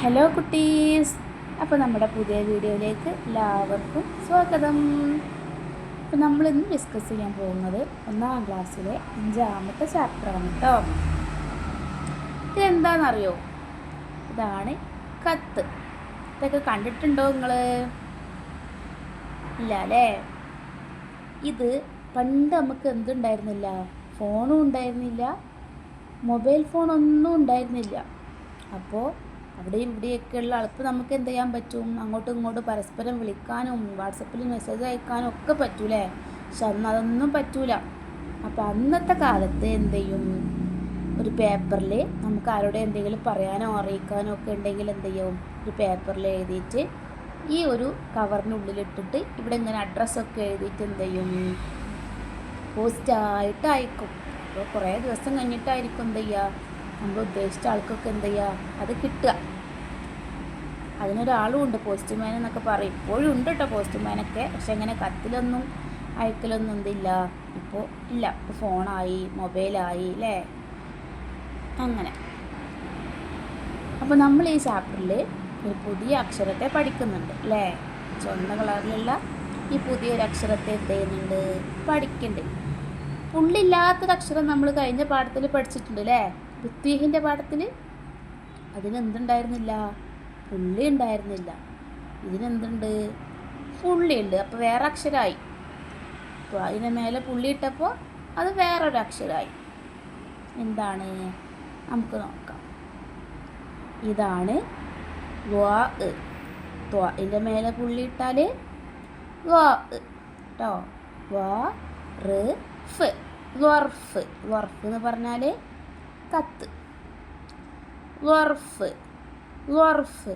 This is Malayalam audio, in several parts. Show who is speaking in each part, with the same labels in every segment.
Speaker 1: ഹലോ കുട്ടീസ്, അപ്പോൾ നമ്മുടെ പുതിയ വീഡിയോയിലേക്ക് എല്ലാവർക്കും സ്വാഗതം. അപ്പോൾ നമ്മളിന്ന് ഡിസ്കസ് ചെയ്യാൻ പോകുന്നത് 1ാം ക്ലാസ്സിലെ 5ാമത്തെ ചാപ്റ്ററാണ് കേട്ടോ. ഇതെന്താണെന്നറിയോ? ഇതാണ് കത്ത്. ഇതൊക്കെ കണ്ടിട്ടുണ്ടോ നിങ്ങൾ? ഇല്ല അല്ലേ? ഇത് പണ്ട് നമുക്ക് എന്തുണ്ടായിരുന്നില്ല, ഫോണും ഉണ്ടായിരുന്നില്ല, മൊബൈൽ ഫോണൊന്നും ഉണ്ടായിരുന്നില്ല. അപ്പോൾ അവിടെയും ഇവിടെയൊക്കെയുള്ള ആൾക്ക് നമുക്ക് എന്ത് ചെയ്യാൻ പറ്റും? അങ്ങോട്ടും ഇങ്ങോട്ടും പരസ്പരം വിളിക്കാനും വാട്സപ്പിൽ മെസ്സേജ് അയക്കാനും ഒക്കെ പറ്റൂലേ? പക്ഷെ അന്ന് അതൊന്നും പറ്റൂല. അപ്പോൾ അന്നത്തെ കാലത്ത് എന്ത് ചെയ്യും? ഒരു പേപ്പറിൽ നമുക്ക് ആരോടെ എന്തെങ്കിലും പറയാനോ അറിയിക്കാനോ ഒക്കെ ഉണ്ടെങ്കിൽ എന്ത് ചെയ്യും? ഒരു പേപ്പറിൽ എഴുതിയിട്ട് ഈ ഒരു കവറിനുള്ളിലിട്ടിട്ട് ഇവിടെ ഇങ്ങനെ അഡ്രസ്സൊക്കെ എഴുതിയിട്ട് എന്ത് ചെയ്യും? പോസ്റ്റായിട്ട് അയക്കും. അപ്പോൾ കുറേ ദിവസം കഴിഞ്ഞിട്ടായിരിക്കും എന്ത് ചെയ്യുക? നമ്മൾ ഉദ്ദേശിച്ച ആൾക്കൊക്കെ എന്ത് ചെയ്യുക? അത് കിട്ടുക. അതിനൊരാളും ഉണ്ട്, പോസ്റ്റ്മാൻ എന്നൊക്കെ പറയും. ഇപ്പോഴും ഉണ്ട് കേട്ടോ പോസ്റ്റ്മാനൊക്കെ. പക്ഷെ അങ്ങനെ കത്തിലൊന്നും അയക്കലൊന്നും എന്തില്ല, ഇപ്പോൾ ഇല്ല. ഇപ്പോൾ ഫോണായി, മൊബൈലായി അല്ലേ? അങ്ങനെ. അപ്പോൾ നമ്മൾ ഈ ചാപ്റ്ററിൽ ഒരു പുതിയ അക്ഷരത്തെ പഠിക്കുന്നുണ്ട് അല്ലേ? ചുവന്ന കളറിലുള്ള ഈ പുതിയൊരു അക്ഷരത്തെ എന്ത് ചെയ്യുന്നുണ്ട്? പഠിക്കുന്നുണ്ട്. പുള്ളില്ലാത്തൊരു അക്ഷരം നമ്മൾ കഴിഞ്ഞ പാഠത്തിൽ പഠിച്ചിട്ടുണ്ട് അല്ലേ? ഋത്വിഹിൻ്റെ പാഠത്തിൽ. അതിനെന്തുണ്ടായിരുന്നില്ല? പുള്ളി ഉണ്ടായിരുന്നില്ല. ഇതിനെന്തുണ്ട്? പുള്ളിയുണ്ട്. അപ്പോൾ വേറെ അക്ഷരമായി. അപ്പോൾ അതിന് മേലെ പുള്ളി ഇട്ടപ്പോൾ അത് വേറൊരു അക്ഷരമായി. എന്താണ്? നമുക്ക് നോക്കാം. ഇതാണ് ദ്വാ. ദ്വാഇൻ്റെ മേലെ പുള്ളി ഇട്ടാൽ ദ്വാ കേട്ടോ. ദ്വാ റ് ഫ്. ദ്വർഫ്. ദ്വർഫ് എന്ന് പറഞ്ഞാൽ കത്ത്. ദ്വർഫ്. ദ്വർഫ്.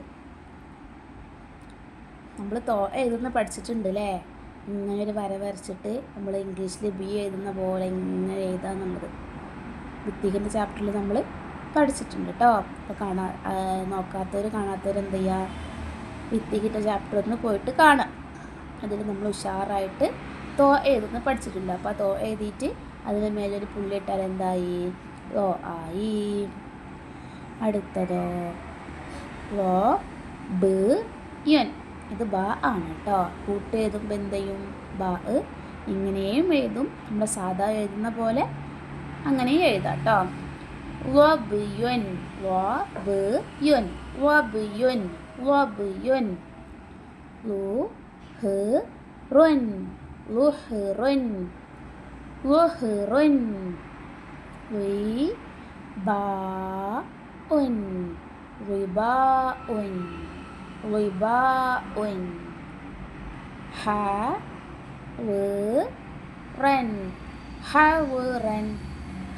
Speaker 1: നമ്മൾ എഴുതുന്ന പഠിച്ചിട്ടുണ്ട് അല്ലേ? ഇങ്ങനെ ഒരു വര വരച്ചിട്ട് നമ്മൾ ഇംഗ്ലീഷിൽ ബി എഴുതുന്ന പോലെ ഇങ്ങനെ എഴുതാൻ നമ്മൾ ഋത്വികിൻ്റെ ചാപ്റ്ററിൽ നമ്മൾ പഠിച്ചിട്ടുണ്ട് കേട്ടോ. അപ്പോൾ നോക്കാത്തവർ കാണാത്തവർ എന്ത് ചെയ്യുക? ഋത്വികിൻ്റെ ചാപ്റ്റർ ഒന്ന് പോയിട്ട് കാണാം. അതിൽ നമ്മൾ ഉഷാറായിട്ട് തോ എഴുതുന്ന പഠിച്ചിട്ടുണ്ട്. അപ്പോൾ ആ തോ എഴുതിയിട്ട് അതിന് മേലൊരു പുള്ളി ഇട്ടാൽ എന്തായി? ഓ ആയി. അടുത്തതോ ലോ ബ് യൻ. ഇത് ബ ആണ് കേട്ടോ. കൂട്ട് എഴുതുമ്പോൾ എന്ത് ചെയ്യും? ബ ഇങ്ങനെയും എഴുതും, നമ്മൾ സാധാ എഴുതുന്ന പോലെ അങ്ങനെയും എഴുതാം കേട്ടോ. ലോ ബ് യൻ. ലോ ബ് യൻ. ലോ ബ് യൻ. ലോ ബ് യൻ. ലു ഹ് റുൻ. ലു ഹ് റുൻ. ലു ഹ് റുൻ. വി ബാ ഉൻ. റിബാഉൻ. റിബാഉൻ. ഹവറൻ. ഹവറൻ.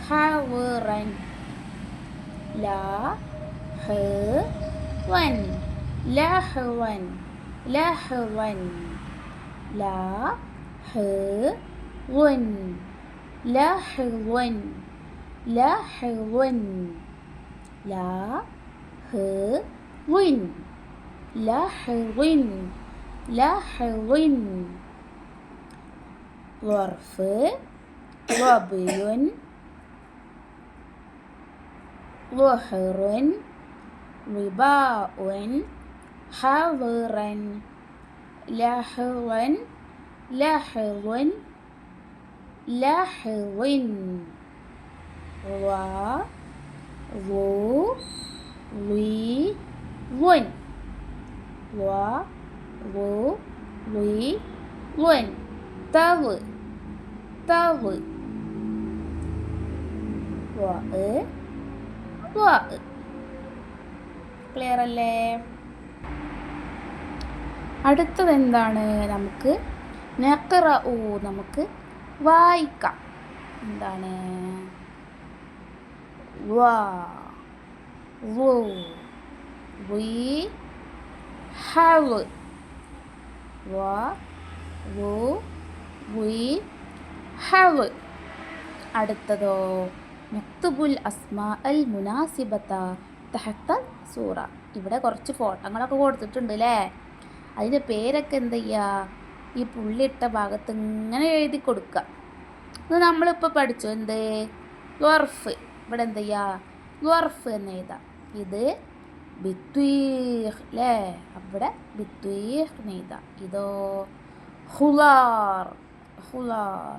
Speaker 1: ഹവറൻ. ലഹവൻ. ലഹവൻ. ലഹവൻ. ലഹവൻ. ലഹവൻ. ലഹവൻ. ലഹ്വിൻ. ലഹ്വിൻ. ലഹ്വിൻ. ളർഫ്. ളബിയുൻ. ളുഹ്റുൻ. റിബാഉൻ. ഹവറൻ. ലഹ്വൻ. ലഹ്വൻ. ലഹ്വിൻ. വാ വോ വി വൻ. വാ വോ വി വൻ. തവ്. തവ്. വാ വാ. ക്ലിയർ അല്ലേ? അടുത്തത് എന്താണ്? നമുക്ക് നഖ്റഉ. നമുക്ക് വായിക്കാം. എന്താണ്? വാ വോ വി ഹവ്. വാ വോ വി ഹവ്. അടുത്തതോ നക്തുബുൽ അസ്മാ അൽ മുനാസിബത തഹത്ത സൂറ. ഇവിടെ കുറച്ച് ഫോട്ടോകളൊക്കെ കൊടുത്തിട്ടുണ്ട് അല്ലേ? അതിൻ്റെ പേരൊക്കെ എന്ത് ചെയ്യുക? ഈ പുള്ളിയിട്ട ഭാഗത്ത് ഇങ്ങനെ എഴുതി കൊടുക്കുക. ഇത് നമ്മളിപ്പോൾ പഠിച്ചു. എന്ത്? ളർഫ്. ഇവിടെ എന്ത് ചെയ്യുക? ളർഫ് എന്ന് എഴുതാം. ഇത് ബിത്വീഖ് അല്ലേ? അവിടെ ബിത്വീഖ് എഴുതാം. ഇതോ ഹുലാർ, ഹുലാർ.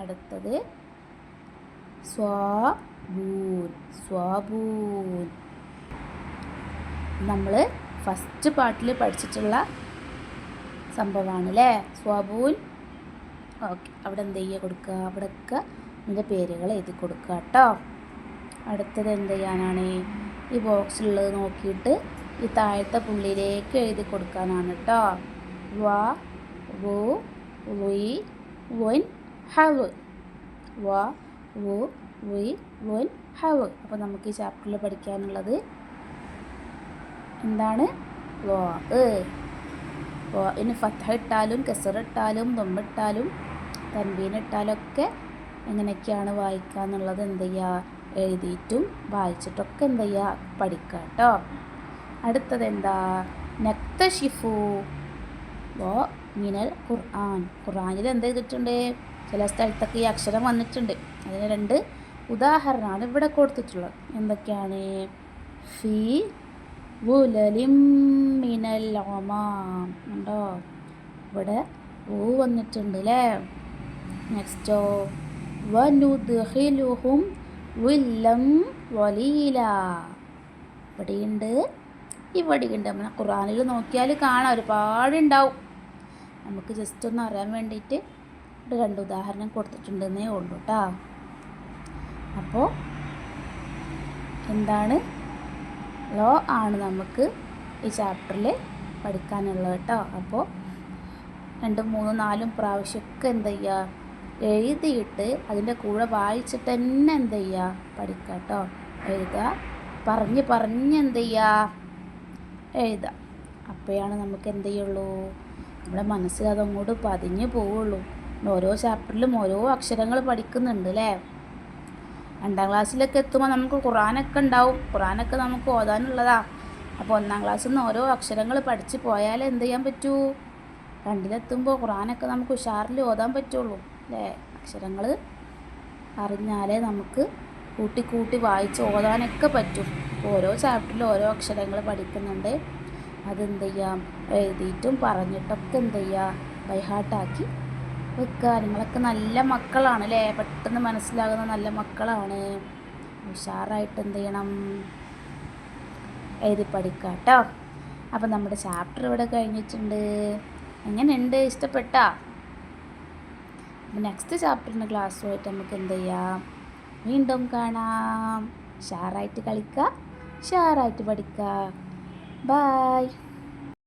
Speaker 1: അടുത്തത് സ്വാബൂൻ, സ്വാബൂൻ. നമ്മൾ ഫസ്റ്റ് പാർട്ടിൽ പഠിച്ചിട്ടുള്ള സംഭവമാണ് അല്ലേ സ്വാബൂൻ. ഓക്കെ, അവിടെ എന്ത് ചെയ്യുക കൊടുക്കുക, അവിടെയൊക്കെ ഇതിൻ്റെ പേരുകൾ എഴുതി കൊടുക്കുക കേട്ടോ. അടുത്തത് എന്ത് ചെയ്യാനാണ്? ഈ ബോക്സിലുള്ളത് നോക്കിയിട്ട് ഈ താഴത്തെ പുള്ളിയിലേക്ക് എഴുതി കൊടുക്കാനാണ് കേട്ടോ. വ വു വുയ് വുൻ ഹവ്, വ വു വുയ് വുൻ ഹവ്. അപ്പോൾ നമുക്ക് ഈ ചാപ്റ്ററിൽ പഠിക്കാനുള്ളത് എന്താണ്? വ ഇനി ഫത്ഹ ഇട്ടാലും കസറ ഇട്ടാലും ദമ്മിട്ടാലും തൻവീൻ ഇട്ടാലൊക്കെ എങ്ങനെയൊക്കെയാണ് വായിക്കുക എന്നുള്ളത് എന്ത് ചെയ്യുക, എഴുതിയിട്ടും വായിച്ചിട്ടൊക്കെ എന്ത് ചെയ്യുക, പഠിക്കുക കേട്ടോ. അടുത്തത് എന്താ? നക്തഷിഫു വ മിനൽ ഖുർആൻ. ഖുർആനിൽ എന്ത് ചെയ്തിട്ടുണ്ട്? ചില സ്ഥലത്തൊക്കെ ഈ അക്ഷരം വന്നിട്ടുണ്ട്. അതിന് 2 ഉദാഹരണമാണ് ഇവിടെ കൊടുത്തിട്ടുള്ളത്. എന്തൊക്കെയാണ്? ഫി വുലലിം മിനൽ ഒമാം ഉണ്ടോ? ഇവിടെ വന്നിട്ടുണ്ട് അല്ലേ? നെക്സ്റ്റോ വനുദ്ഖിലുഹും വില്ലം വലീല. ഇവിടെയുണ്ട്, ഇവിടെയുണ്ട്. നമ്മൾ ഖുർആനിൽ നോക്കിയാൽ കാണാം, ഒരുപാടുണ്ടാവും. നമുക്ക് ജസ്റ്റ് ഒന്ന് അറിയാൻ വേണ്ടിയിട്ട് 2 ഉദാഹരണം കൊടുത്തിട്ടുണ്ടെന്നേ ഉള്ളൂ കേട്ടോ. അപ്പോൾ എന്താണ്? ലോ ആണ് നമുക്ക് ഈ ചാപ്റ്ററിൽ പഠിക്കാനുള്ളത് കേട്ടോ. അപ്പോൾ 2, 3, 4 പ്രാവശ്യമൊക്കെ എന്ത് ചെയ്യുക, എഴുതിയിട്ട് അതിൻ്റെ കൂടെ വായിച്ചിട്ട് തന്നെ എന്ത് ചെയ്യുക, പഠിക്കുക കേട്ടോ. എഴുതുക, പറഞ്ഞ് എന്ത് ചെയ്യുക, എഴുതുക. അപ്പോഴാണ് നമുക്ക് എന്ത് ചെയ്യുള്ളൂ, നമ്മുടെ മനസ്സിൽ അതങ്ങോട്ട് പതിഞ്ഞ് പോവുള്ളൂ. ഓരോ ചാപ്റ്ററിലും ഓരോ അക്ഷരങ്ങൾ പഠിക്കുന്നുണ്ട് അല്ലേ? 2ാം ക്ലാസ്സിലൊക്കെ എത്തുമ്പോൾ നമുക്ക് ഖുർആനൊക്കെ ഉണ്ടാവും. ഖുർആനൊക്കെ നമുക്ക് ഓതാനുള്ളതാ. അപ്പോൾ 1ാം ക്ലാസ്സിൽ നിന്ന് ഓരോ അക്ഷരങ്ങൾ പഠിച്ച് പോയാലേ എന്ത് ചെയ്യാൻ പറ്റൂ, 2ലെത്തുമ്പോൾ ഖുർആനൊക്കെ നമുക്ക് ഉഷാറിൽ ഓതാൻ പറ്റുള്ളൂ അല്ലേ? അക്ഷരങ്ങൾ അറിഞ്ഞാലേ നമുക്ക് കൂട്ടി വായിച്ച് ഓതാനൊക്കെ പറ്റും. ഓരോ ചാപ്റ്ററിലും ഓരോ അക്ഷരങ്ങൾ പഠിക്കുന്നുണ്ട്. അതെന്ത് ചെയ്യാം, എഴുതിയിട്ടും പറഞ്ഞിട്ടൊക്കെ എന്ത് ചെയ്യുക, ബൈഹാർട്ടാക്കി വെക്കുക. നിങ്ങളൊക്കെ നല്ല മക്കളാണ് അല്ലേ? പെട്ടെന്ന് മനസ്സിലാകുന്ന നല്ല മക്കളാണ്. ഉഷാറായിട്ട് എന്ത് ചെയ്യണം, എഴുതി പഠിക്കുക കേട്ടോ. അപ്പം നമ്മുടെ ചാപ്റ്റർ ഇവിടെ കഴിഞ്ഞിട്ടുണ്ട്. എങ്ങനെയുണ്ട്? ഇഷ്ടപ്പെട്ടാ? അപ്പം നെക്സ്റ്റ് ചാപ്റ്ററിൻ്റെ ക്ലാസ്സുമായിട്ട് നമുക്ക് എന്ത് ചെയ്യാം, വീണ്ടും കാണാം. ഉഷാറായിട്ട് കളിക്കുക, ഉഷാറായിട്ട് പഠിക്കുക. ബായ്.